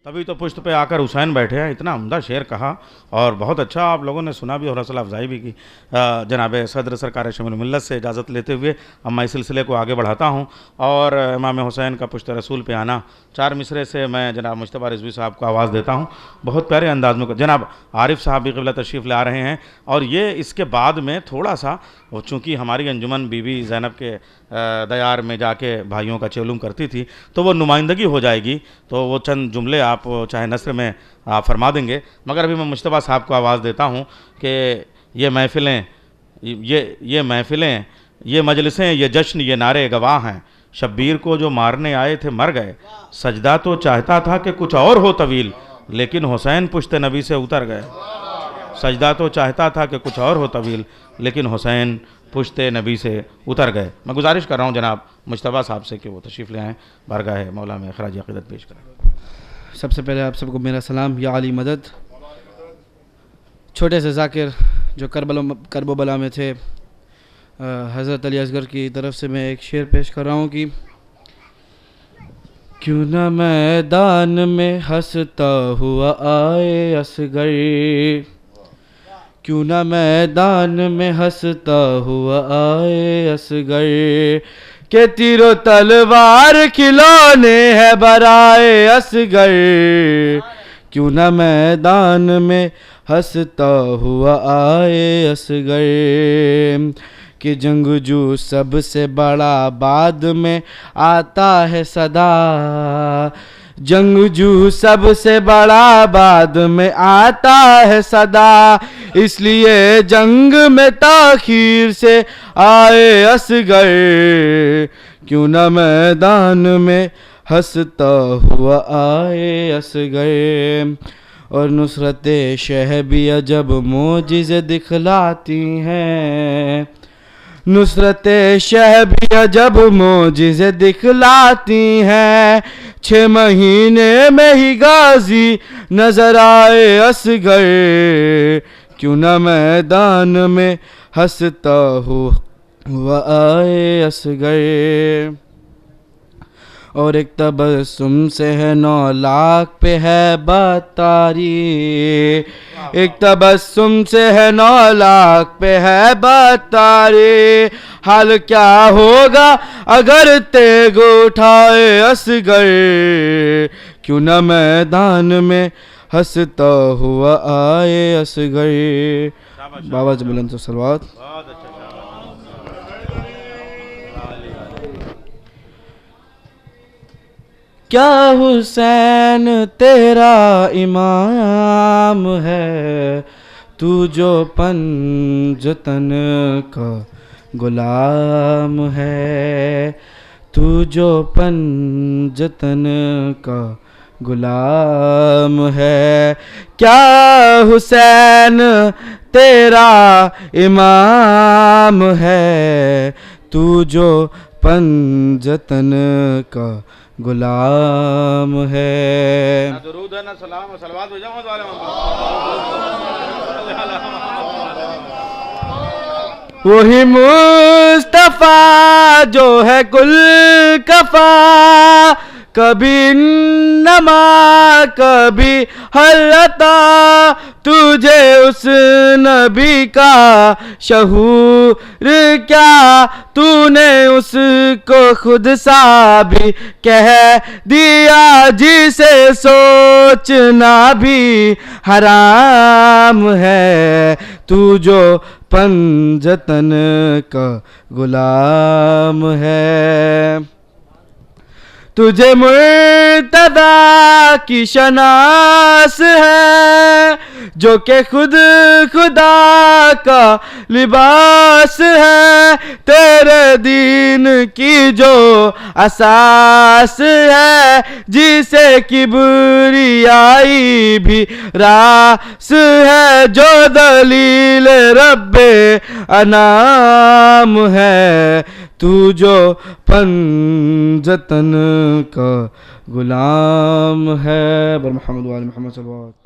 तभी तो पुश्त पे आकर हुसैन बैठे हैं, इतना उम्दा शेर कहा और बहुत अच्छा आप लोगों ने सुना भी और हौसला अफजाई भी की। जनाब सदर सरकार शमील मिल्लत से इजाज़त लेते हुए अब मैं इस सिलसिले को आगे बढ़ाता हूँ और इमाम हुसैन का पुश्त रसूल पे आना 4 मिसरे से मैं जनाब मुश्तबा रिजवी साहब को आवाज़ देता हूँ। बहुत प्यारे अंदाज में जनाब आरिफ साहब भी क़िबला तशरीफ़ ला रहे हैं और ये इसके बाद में थोड़ा सा चूँकि हमारी अंजुमन बीबी ज़ैनब के दयार में जाके भाइयों का चेलुम करती थी तो वो नुमाइंदगी हो जाएगी, तो वो चंद जुमले आप चाहे नस्र में आप फरमा देंगे, मगर अभी मैं मुश्तबा साहब को आवाज़ देता हूँ कि ये महफ़िलें, ये मजलिसें, ये जश्न, ये नारे गवाह हैं। शब्बीर को जो मारने आए थे मर गए, सजदा तो चाहता था कि कुछ और हो तवील, लेकिन हुसैन पुश्त नबी से उतर गए। सजदा तो चाहता था कि कुछ और हो तवील, लेकिन हुसैन पुश्त नबी से उतर गए। मैं गुजारिश कर रहा हूँ जनाब मुश्तबा साहब से कि वो तशरीफ़ ले आएँ, बारगाह मौला में खराज अक़ीदत पेश करें। सबसे पहले आप सबको मेरा सलाम, या अली मदद। छोटे से ज़ाकिर जो करबो बला में थे, हज़रत अली असगर की तरफ से मैं एक शेर पेश कर रहा हूँ कि क्यों न मैदान में हंसता हुआ आए असगर, क्यों न मैदान में हंसता हुआ आए असगर, के तीरो तलवार खिलौने है बराए असगर, क्यों न मैदान में हंसता हुआ आए असगर, कि जंगजू सबसे बड़ा बाद में आता है सदा, जंगजू सबसे बड़ा बाद में आता है सदा, इसलिए जंग में ताखीर से आए असगर, क्यों न मैदान में हंसता हुआ आए असगर। और नुसरत शहबिया जब मोजिज़े दिखलाती हैं, नुसरत शहबिया जब मोजिज़े दिखलाती हैं, 6 महीने में ही गाजी नजर आए असगर, क्यों न मैदान में हंसता हुआ आए असगर। और एक तबस्सुम से है 9 लाख पे है बतारी, एक तबस्सुम से है 9 लाख पे है बतारी, हाल क्या होगा अगर तेग उठाए असगर, क्यों न मैदान में हंसता हुआ आए असगर। बाबा जी बुलंद सलवात। क्या हुसैन तेरा इमाम है, तू जो पंजतन का गुलाम है, तू जो पंजतन का गुलाम है, क्या हुसैन तेरा इमाम है, तू जो पंजतन का गुलाम है। ना दुरूद है ना सलाम और सलवात हो जाओ वाले वही मुस्तफा जो है कुल कफा, कभी नमा कभी हलता, तुझे उस नबी का शहूर क्या, तूने उसको खुद सा भी कह दिया, जिसे सोचना भी हराम है, तू जो पंजतन का गुलाम है। तुझे मुर्तदा की शनास है, जो कि खुद खुदा का लिबास है, तेरे दीन की जो असास है, जिसे किबरियाई भी रास है, जो दलील रब्बे अनाम है, तू जो पंजतन का गुलाम है। बर मोहम्मद वाले मोहम्मद सल्लल्लाहु अलैहि वसल्लम।